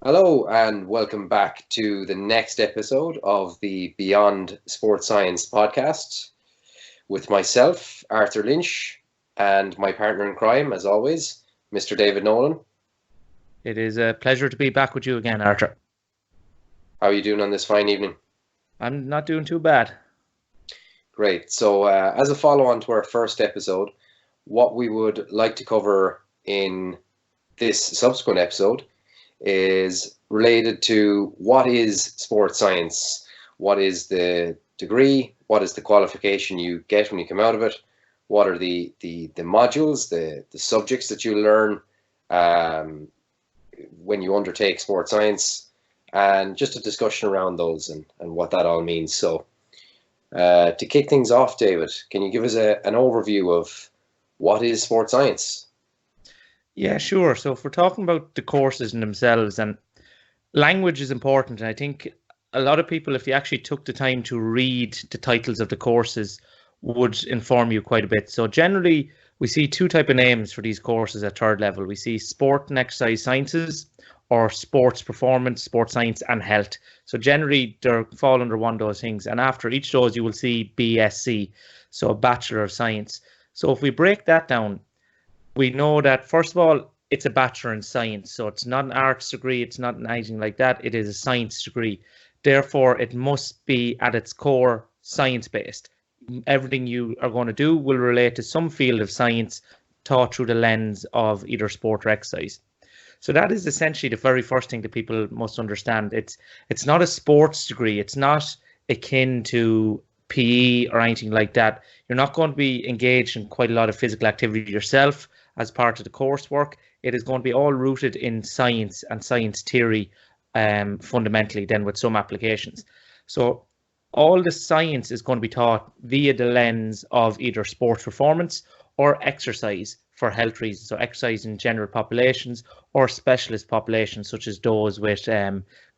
Hello and welcome back to the next episode of the Beyond Sports Science podcast with myself, Arthur Lynch, and my partner in crime, as always, Mr. David Nolan. It is a pleasure to be back with you again, Arthur. How are you doing on this fine evening? I'm not doing too bad. Great. So, as a follow-on to our first episode, what we would like to cover in this subsequent episode is related to what is sports science, what is the degree, what is the qualification you get when you come out of it, what are the modules, the subjects that you learn when you undertake sports science, and just a discussion around those and what that all means. So to kick things off, David, can you give us an overview of what is sports science? Yeah, sure. So if we're talking about the courses in themselves, and language is important, and I think a lot of people, if you actually took the time to read the titles of the courses, would inform you quite a bit. So generally, we see two type of names for these courses at third level. We see sport and exercise sciences, or sports performance, sports science and health. So generally, they fall under one of those things. And after each of those, you will see BSc, so a Bachelor of Science. So if we break that down, we know that, first of all, it's a Bachelor in Science. So it's not an arts degree. It's not anything like that. It is a science degree. Therefore, it must be at its core science-based. Everything you are going to do will relate to some field of science taught through the lens of either sport or exercise. So that is essentially the very first thing that people must understand. It's not a sports degree. It's not akin to PE or anything like that. You're not going to be engaged in quite a lot of physical activity yourself as part of the coursework. It is going to be all rooted in science and science theory, fundamentally, then with some applications. So all the science is going to be taught via the lens of either sports performance or exercise for health reasons. So exercise in general populations or specialist populations, such as those with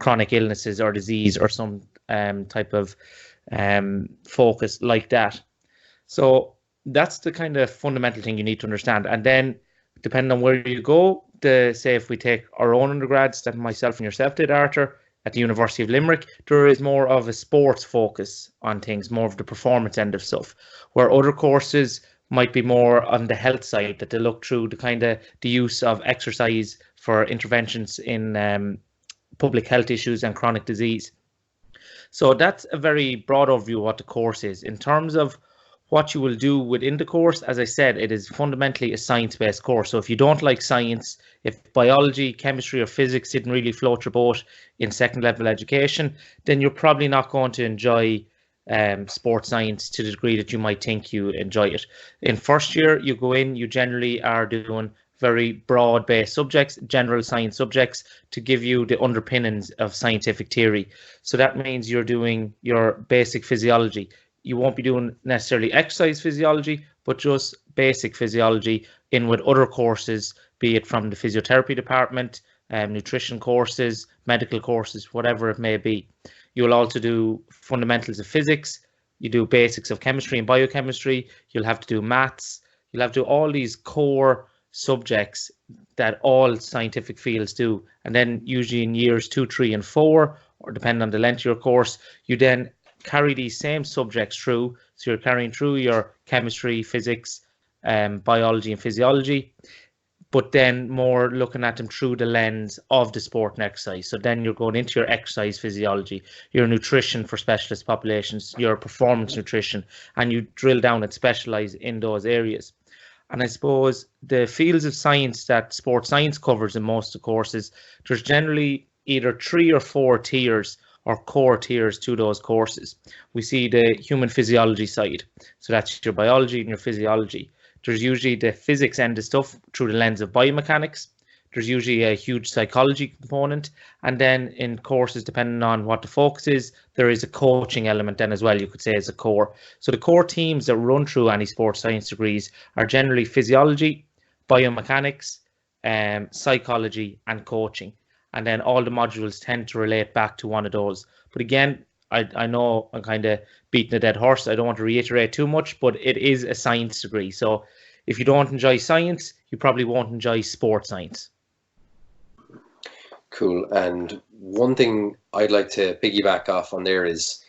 chronic illnesses or disease or some type of focus like that. So that's the kind of fundamental thing you need to understand. And then depending on where you go, say if we take our own undergrads that myself and yourself did, Arthur, at the University of Limerick, there is more of a sports focus on things, more of the performance end of stuff, where other courses might be more on the health side, that they look through the kind of the use of exercise for interventions in public health issues and chronic disease. So that's a very broad overview of what the course is. In terms of what you will do within the course, as I said, it is fundamentally a science-based course. So if you don't like science, if biology, chemistry or physics didn't really float your boat in second level education, then you're probably not going to enjoy sports science to the degree that you might think you enjoy it. In first year, you go in, you generally are doing very broad-based subjects, general science subjects, to give you the underpinnings of scientific theory. So that means you're doing your basic physiology. You won't be doing necessarily exercise physiology, but just basic physiology in with other courses, be it from the physiotherapy department, nutrition courses, medical courses, whatever it may be. You'll also do fundamentals of physics. You do basics of chemistry and biochemistry. You'll have to do maths. You'll have to do all these core subjects that all scientific fields do. And then usually in years 2, 3, and 4, or depending on the length of your course, you then carry these same subjects through. So you're carrying through your chemistry, physics, biology and physiology, but then more looking at them through the lens of the sport and exercise. So then you're going into your exercise physiology, your nutrition for specialist populations, your performance nutrition, and you drill down and specialize in those areas. And I suppose the fields of science that sports science covers in most of the courses, there's generally either 3 or 4 tiers or core tiers to those courses. We see the human physiology side. So that's your biology and your physiology. There's usually the physics end of stuff through the lens of biomechanics. There's usually a huge psychology component. And then in courses, depending on what the focus is, there is a coaching element then as well, you could say, as a core. So the core teams that run through any sports science degrees are generally physiology, biomechanics, psychology and coaching. And then all the modules tend to relate back to one of those. But again, I know I'm kind of beating a dead horse. I don't want to reiterate too much, but it is a science degree. So if you don't enjoy science, you probably won't enjoy sports science. Cool. And one thing I'd like to piggyback off on there is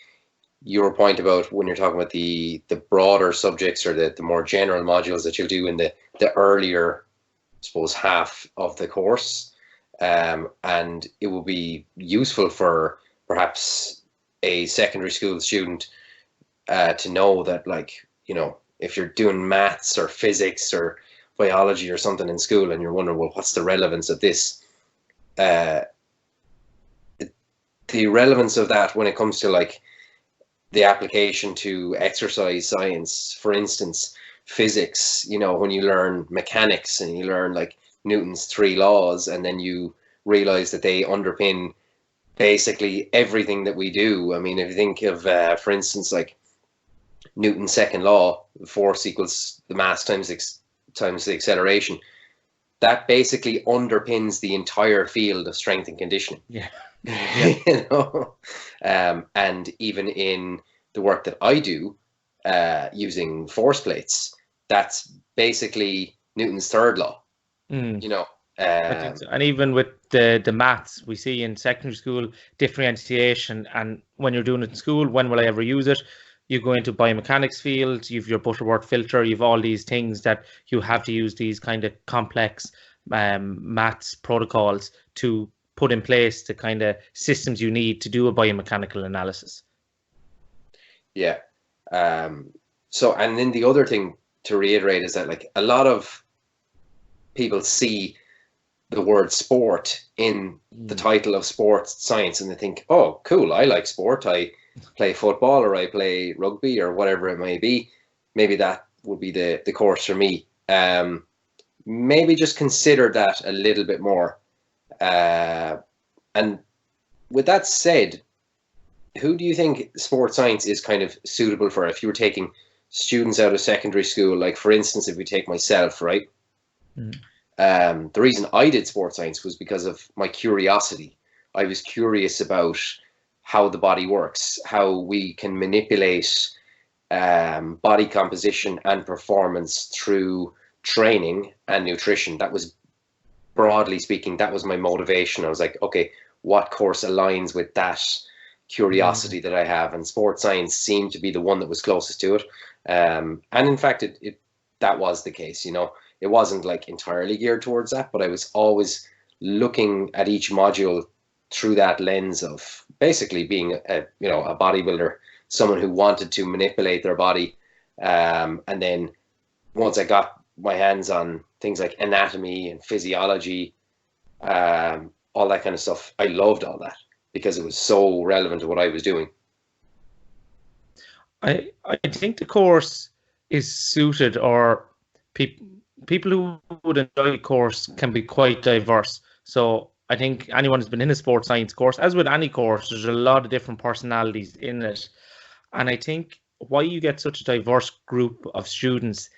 your point about when you're talking about the broader subjects or the more general modules that you'll do in the earlier, I suppose, half of the course. And it will be useful for perhaps a secondary school student to know that, like, if you're doing maths or physics or biology or something in school and you're wondering, well, what's the relevance of this? The relevance of that when it comes to like the application to exercise science, for instance, physics, when you learn mechanics and you learn like Newton's 3 laws, and then you realize that they underpin basically everything that we do. I mean, if you think of, for instance, like Newton's second law, force equals the mass times the acceleration, that basically underpins the entire field of strength and conditioning. Yeah. And even in the work that I do, using force plates, that's basically Newton's third law. I think so. And even with the maths we see in secondary school, differentiation, and when you're doing it in school, when will I ever use it? You go into biomechanics field, you've your Butterworth filter, you've all these things that you have to use these kind of complex maths protocols to put in place the kind of systems you need to do a biomechanical analysis. Yeah. So, and then the other thing to reiterate is that, like, a lot of people see the word sport in the title of sports science and they think, oh, cool, I like sport. I play football or I play rugby or whatever it may be. Maybe that would be the course for me. Maybe just consider that a little bit more. And with that said, who do you think sports science is kind of suitable for? If you were taking students out of secondary school, like for instance, if we take myself, right? The reason I did sports science was because of my curiosity. I was curious about how the body works, how we can manipulate body composition and performance through training and nutrition. That was, broadly speaking, that was my motivation. I was like, okay, what course aligns with that curiosity that I have? And sports science seemed to be the one that was closest to it. And in fact, that was the case. It wasn't like entirely geared towards that, but I was always looking at each module through that lens of basically being a bodybuilder, someone who wanted to manipulate their body. And then once I got my hands on things like anatomy and physiology, all that kind of stuff, I loved all that because it was so relevant to what I was doing. I think the course is suited, or people who would enjoy the course can be quite diverse. So I think anyone who's been in a sports science course, as with any course, there's a lot of different personalities in it. And I think why you get such a diverse group of students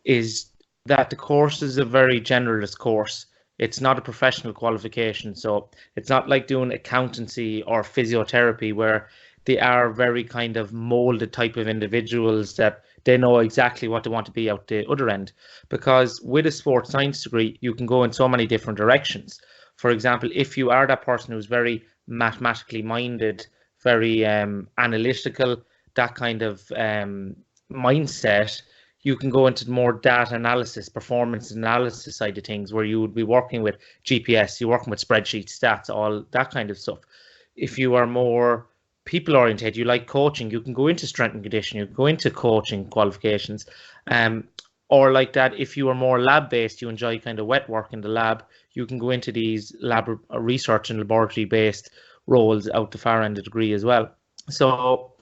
is that the course is a very generalist course. It's not a professional qualification. So it's not like doing accountancy or physiotherapy, where they are very kind of molded type of individuals that they know exactly what they want to be out the other end. Because with a sports science degree, you can go in so many different directions. For example, if you are that person who's very mathematically minded, very analytical, that kind of mindset, you can go into more data analysis, performance analysis side of things, where you would be working with GPS, you're working with spreadsheets, stats, all that kind of stuff. If you are more people oriented, you like coaching, you can go into strength and conditioning, you can go into coaching qualifications. Or like that, if you are more lab based, you enjoy kind of wet work in the lab, you can go into these lab research and laboratory based roles out the far end of the degree as well. So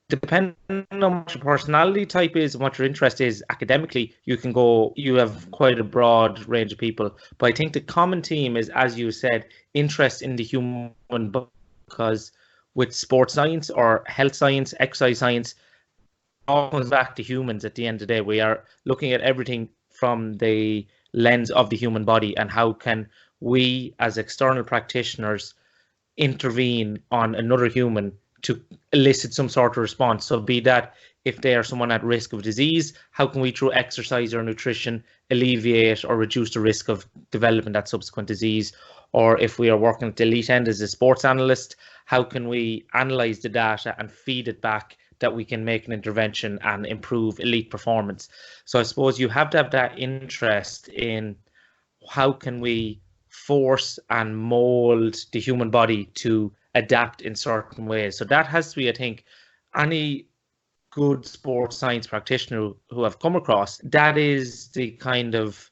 depending on what your personality type is and what your interest is academically, you have quite a broad range of people. But I think the common theme is, as you said, interest in the human body, because with sports science or health science, exercise science, all comes back to humans at the end of the day. We are looking at everything from the lens of the human body, and how can we as external practitioners intervene on another human to elicit some sort of response. So be that if they are someone at risk of disease, how can we, through exercise or nutrition, alleviate or reduce the risk of developing that subsequent disease? Or if we are working at the elite end as a sports analyst, how can we analyze the data and feed it back that we can make an intervention and improve elite performance? So I suppose you have to have that interest in how can we force and mold the human body to adapt in certain ways. So that has to be, I think, any good sports science practitioner who I've come across, that is the kind of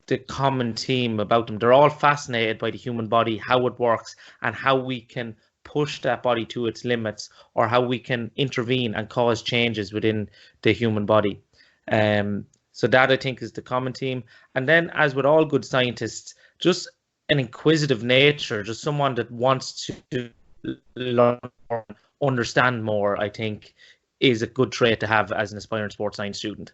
the common theme about them. They're all fascinated by the human body, how it works, and how we can push that body to its limits, or how we can intervene and cause changes within the human body. So that, I think, is the common theme. And then, as with all good scientists, just an inquisitive nature, just someone that wants to learn more, understand more, I think, is a good trait to have as an aspiring sports science student.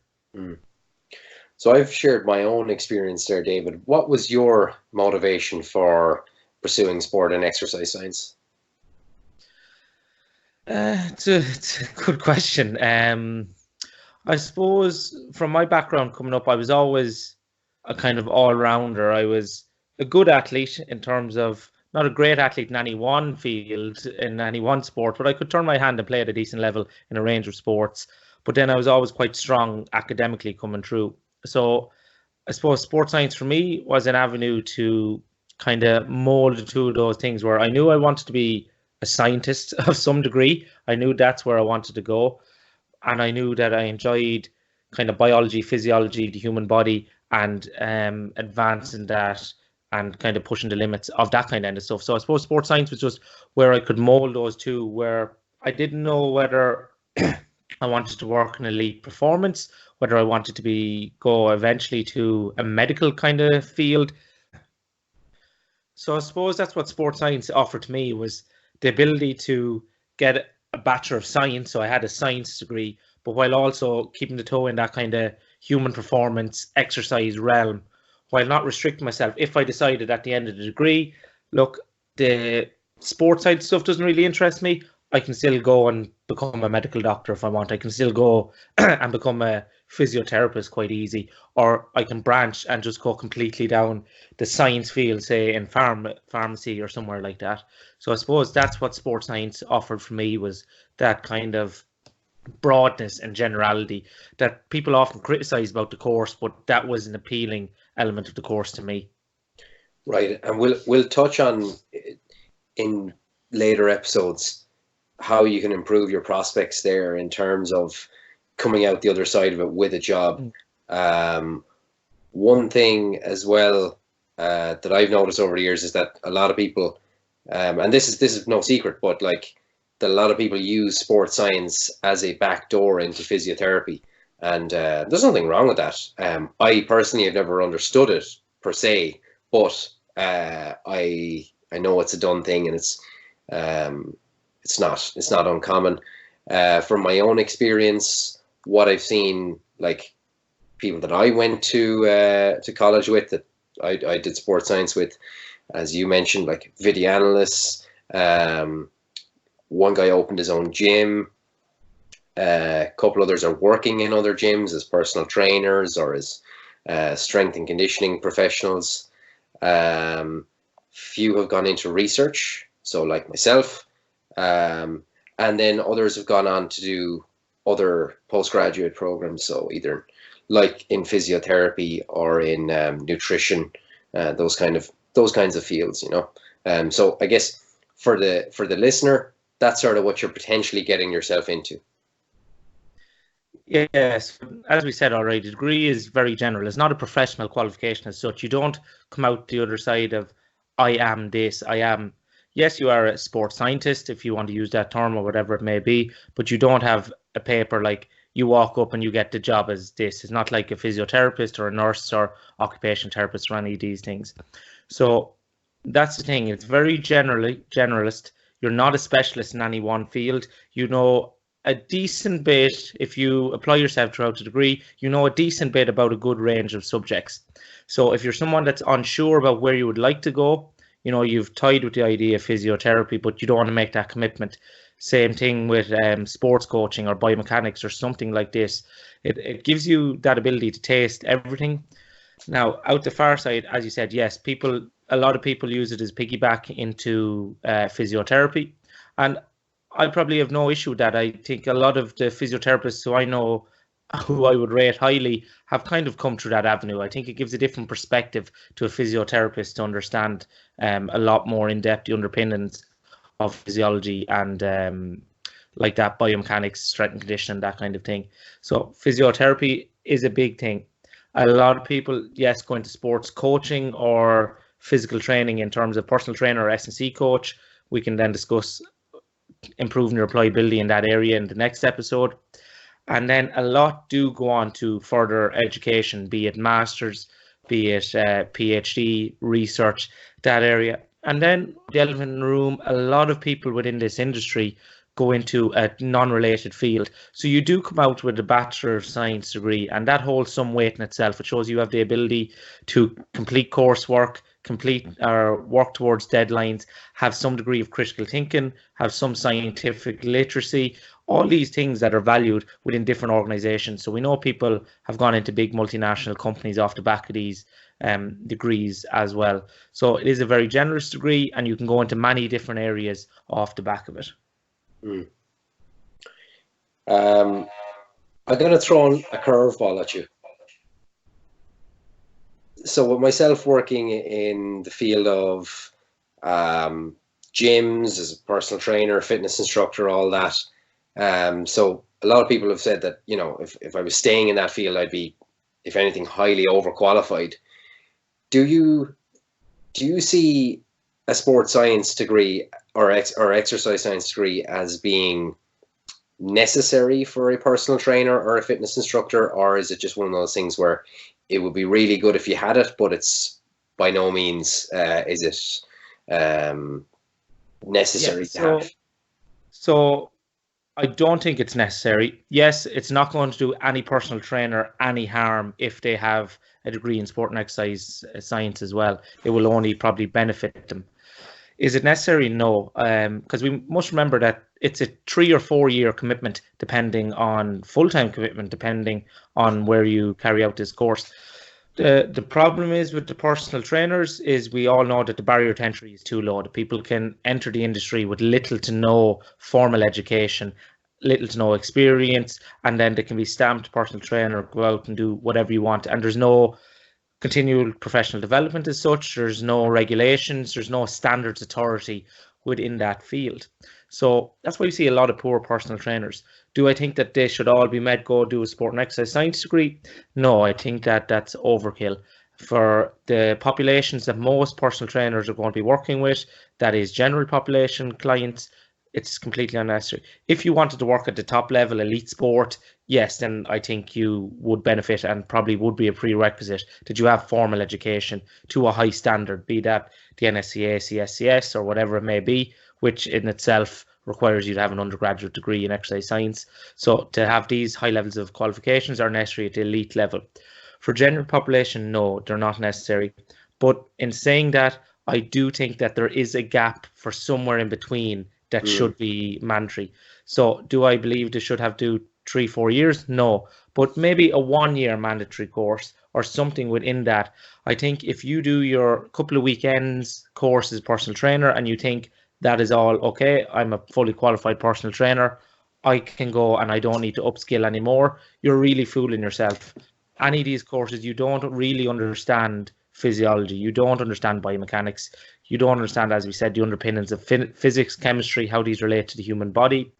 So I've shared my own experience there, David. What was your motivation for pursuing sport and exercise science? It's a good question. I suppose from my background coming up, I was always a kind of all-rounder. I was a good athlete in terms of, not a great athlete in any one field, in any one sport, but I could turn my hand and play at a decent level in a range of sports. But then I was always quite strong academically coming through. So I suppose sports science for me was an avenue to kind of mold the two of those things, where I knew I wanted to be a scientist of some degree. I knew that's where I wanted to go. And I knew that I enjoyed kind of biology, physiology, the human body, and advancing that and kind of pushing the limits of that kind of stuff. So I suppose sports science was just where I could mold those two, where I didn't know whether I wanted to work in elite performance, whether I wanted to go eventually to a medical kind of field. So I suppose that's what sports science offered to me, was the ability to get a Bachelor of Science. So I had a science degree, but while also keeping the toe in that kind of human performance exercise realm, while not restricting myself. If I decided at the end of the degree, look, the sports side stuff doesn't really interest me, I can still go and become a medical doctor if I want. I can still go and become a physiotherapist quite easy, or I can branch and just go completely down the science field, say in pharmacy or somewhere like that. So I suppose that's what sports science offered for me, was that kind of broadness and generality that people often criticize about the course, but that was an appealing element of the course to me. Right, and we'll touch on in later episodes how you can improve your prospects there in terms of coming out the other side of it with a job. One thing as well that I've noticed over the years is that a lot of people, and this is no secret, but like that a lot of people use sports science as a backdoor into physiotherapy, and there's nothing wrong with that. I personally have never understood it per se, but I know it's a done thing, and it's not uncommon. From my own experience, what I've seen, like people that I went to college with, that I did sports science with, as you mentioned, like video analysts. One guy opened his own gym. A couple others are working in other gyms as personal trainers or as strength and conditioning professionals. Few have gone into research, so like myself. And then others have gone on to do other postgraduate programs, so either like in physiotherapy or in nutrition, those kinds of fields, you know. So I guess for the listener, that's sort of what you're potentially getting yourself into. Yes, as we said already, the degree is very general. It's not a professional qualification as such. You don't come out the other side of, I am this, I am. Yes, you are a sports scientist, if you want to use that term or whatever it may be, but you don't have a paper like you walk up and you get the job as this. It's not like a physiotherapist or a nurse or occupational therapist or any of these things. So that's the thing. It's very generalist. You're not a specialist in any one field. You know a decent bit, if you apply yourself throughout the degree, you know a decent bit about a good range of subjects. So if you're someone that's unsure about where you would like to go, you've tied with the idea of physiotherapy, but you don't want to make that commitment. Same thing with sports coaching or biomechanics or something like this. It gives you that ability to taste everything. Now, out the far side, as you said, yes, a lot of people use it as piggyback into physiotherapy. And I probably have no issue with that. I think a lot of the physiotherapists who I know, who I would rate highly, have kind of come through that avenue. I think it gives a different perspective to a physiotherapist to understand a lot more in-depth the underpinnings of physiology and like that biomechanics, strength and conditioning, that kind of thing. So physiotherapy is a big thing. A lot of people, yes, go into sports coaching or physical training in terms of personal trainer or S&C coach. We can then discuss improving your employability in that area in the next episode. And then a lot do go on to further education, be it masters, be it PhD, research, that area. And then the elephant in the room, a lot of people within this industry go into a non-related field. So you do come out with a Bachelor of Science degree, and that holds some weight in itself. It shows you have the ability to complete coursework, complete or work towards deadlines, have some degree of critical thinking, have some scientific literacy, all these things that are valued within different organizations. So we know people have gone into big multinational companies off the back of these degrees as well. So it is a very generous degree, and you can go into many different areas off the back of it. I'm going to throw in a curveball at you. So with myself working in the field of gyms as a personal trainer, fitness instructor, all that. So a lot of people have said that, if I was staying in that field, I'd be, if anything, highly overqualified. Do you see a sports science degree or exercise science degree as being necessary for a personal trainer or a fitness instructor, or is it just one of those things where it would be really good if you had it, but it's by no means is it necessary to have? So I don't think it's necessary. Yes, it's not going to do any personal trainer any harm if they have a degree in sport and exercise science as well. It will only probably benefit them. Is it necessary? No, because we must remember that it's a 3 or 4 year commitment, depending on full-time commitment, depending on where you carry out this course. The problem is with the personal trainers is we all know that the barrier to entry is too low. The people can enter the industry with little to no formal education, little to no experience, and then they can be stamped personal trainer, go out and do whatever you want. And there's no continual professional development as such. There's no regulations. There's no standards authority within that field. So that's why you see a lot of poor personal trainers. Do I think that they should all be made go do a sport and exercise science degree? No, I think that that's overkill. For the populations that most personal trainers are going to be working with, that is general population clients, it's completely unnecessary. If you wanted to work at the top level, elite sport, yes, then I think you would benefit, and probably would be a prerequisite that you have formal education to a high standard, be that the NSCA, CSCS, or whatever it may be, which in itself requires you to have an undergraduate degree in exercise science. So to have these high levels of qualifications are necessary at the elite level. For general population, no, they're not necessary. But in saying that, I do think that there is a gap for somewhere in between that should be mandatory. So do I believe they should have to do 3-4 years? No, but maybe a 1 year mandatory course or something within that. I think if you do your couple of weekends course as personal trainer and you think that is all okay, I'm a fully qualified personal trainer, I can go and I don't need to upskill anymore, you're really fooling yourself. Any of these courses, you don't really understand physiology, you don't understand biomechanics, you don't understand, as we said, the underpinnings of physics, chemistry, how these relate to the human body.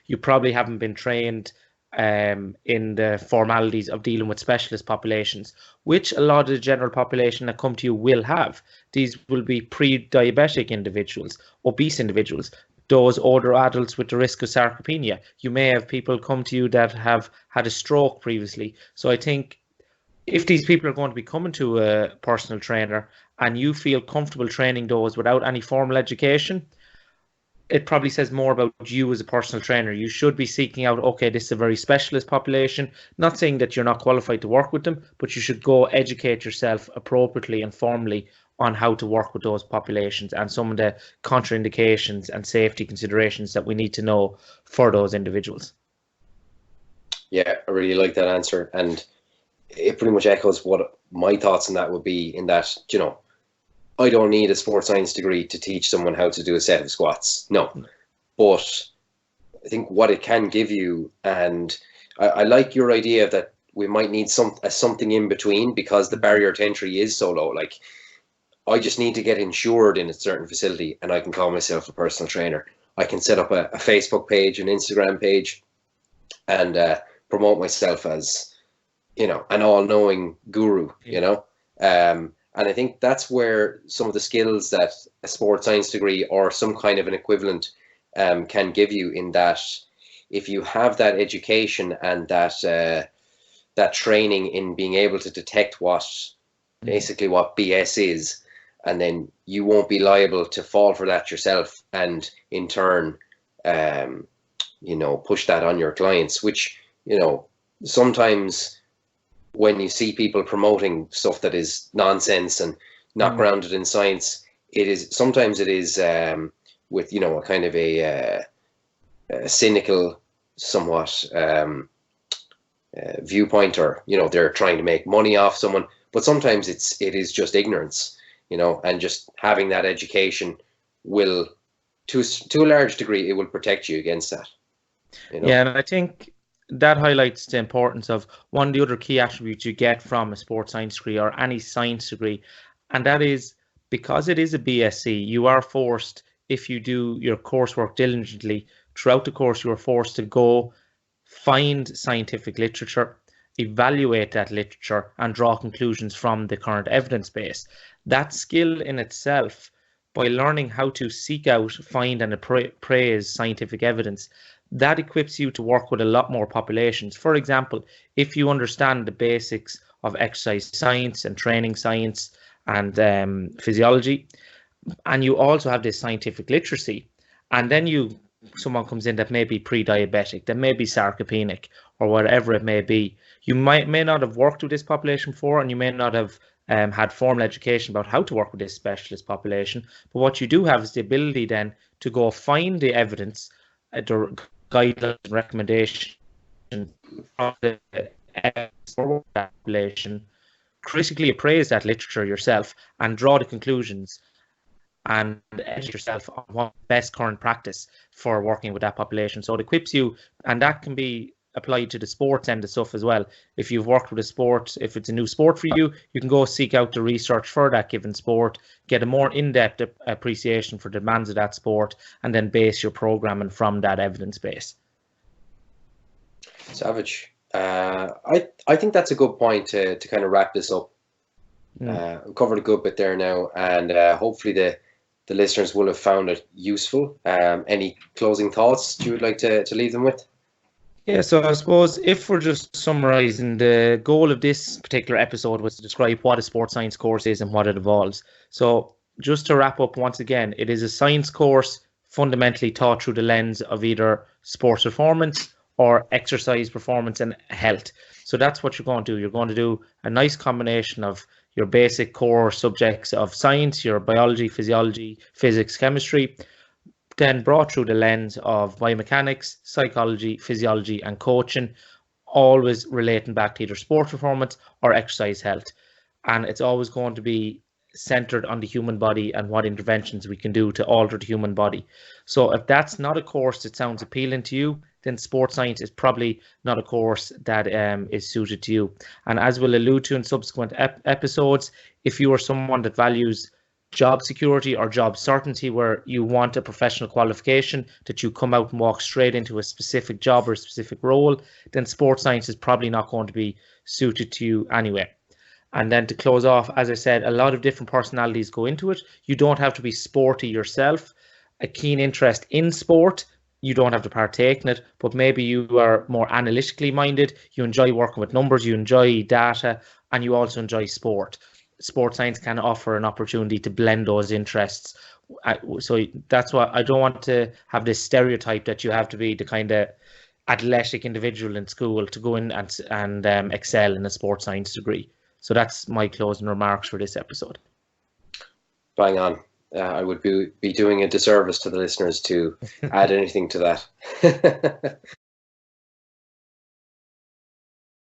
You probably haven't been trained in the formalities of dealing with specialist populations, which a lot of the general population that come to you will have. These will be pre-diabetic individuals, obese individuals, those older adults with the risk of sarcopenia. You may have people come to you that have had a stroke previously. So I think if these people are going to be coming to a personal trainer and you feel comfortable training those without any formal education, it probably says more about you as a personal trainer. You should be seeking out, okay, this is a very specialist population. Not saying that you're not qualified to work with them, but you should go educate yourself appropriately and formally on how to work with those populations and some of the contraindications and safety considerations that we need to know for those individuals. Yeah, I really like that answer, and it pretty much echoes what my thoughts on that would be, in that, you know, I don't need a sports science degree to teach someone how to do a set of squats. No. But I think what it can give you, and I like your idea that we might need something in between, because the barrier to entry is so low. Like, I just need to get insured in a certain facility and I can call myself a personal trainer. I can set up a Facebook page, an Instagram page, and promote myself as, you know, an all-knowing guru, you know. And I think that's where some of the skills that a sports science degree or some kind of an equivalent can give you, in that if you have that education and that training in being able to detect basically what BS is, and then you won't be liable to fall for that yourself, and in turn, you know, push that on your clients, which, you know, sometimes when you see people promoting stuff that is nonsense and not grounded in science, sometimes it is with, you know, a kind of a cynical, somewhat viewpoint, or, you know, they're trying to make money off someone. But sometimes it is just ignorance, you know, and just having that education will, to a large degree, it will protect you against that. You know? Yeah, and I think that highlights the importance of one of the other key attributes you get from a sports science degree or any science degree, and that is, because it is a BSc, you are forced, if you do your coursework diligently throughout the course, you are forced to go find scientific literature, evaluate that literature, and draw conclusions from the current evidence base. That skill in itself, by learning how to seek out, find, and appraise scientific evidence, that equips you to work with a lot more populations. For example, if you understand the basics of exercise science and training science and physiology, and you also have this scientific literacy, and then someone comes in that may be pre-diabetic, that may be sarcopenic, or whatever it may be, you may not have worked with this population before, and you may not have had formal education about how to work with this specialist population. But what you do have is the ability then to go find the evidence, the guidelines and recommendations from the population, critically appraise that literature yourself, and draw the conclusions and educate yourself on what best current practice for working with that population. So it equips you, and that can be applied to the sports end of stuff as well. If you've worked with a sport, if it's a new sport for you, you can go seek out the research for that given sport, get a more in-depth appreciation for the demands of that sport, and then base your programming from that evidence base. Savage. I think that's a good point to kind of wrap this up. We've covered a good bit there now, and hopefully the listeners will have found it useful. Any closing thoughts you would like to leave them with? Yeah, so I suppose if we're just summarising, the goal of this particular episode was to describe what a sports science course is and what it involves. So just to wrap up once again, it is a science course fundamentally taught through the lens of either sports performance or exercise performance and health. So that's what you're going to do. You're going to do a nice combination of your basic core subjects of science, your biology, physiology, physics, chemistry, then brought through the lens of biomechanics, psychology, physiology, and coaching, always relating back to either sport performance or exercise health. And it's always going to be centered on the human body and what interventions we can do to alter the human body. So if that's not a course that sounds appealing to you, then sports science is probably not a course that is suited to you. And as we'll allude to in subsequent episodes, if you are someone that values job security or job certainty, where you want a professional qualification that you come out and walk straight into a specific job or a specific role, then sports science is probably not going to be suited to you anyway. And then to close off, as I said, a lot of different personalities go into it. You don't have to be sporty yourself. A keen interest in sport, you don't have to partake in it, but maybe you are more analytically minded, you enjoy working with numbers, you enjoy data, and you also enjoy sport. Sports science can offer an opportunity to blend those interests. So that's why I don't want to have this stereotype that you have to be the kind of athletic individual in school to go in and excel in a sports science degree. So that's my closing remarks for this episode. Bang on. I would be doing a disservice to the listeners to add anything to that.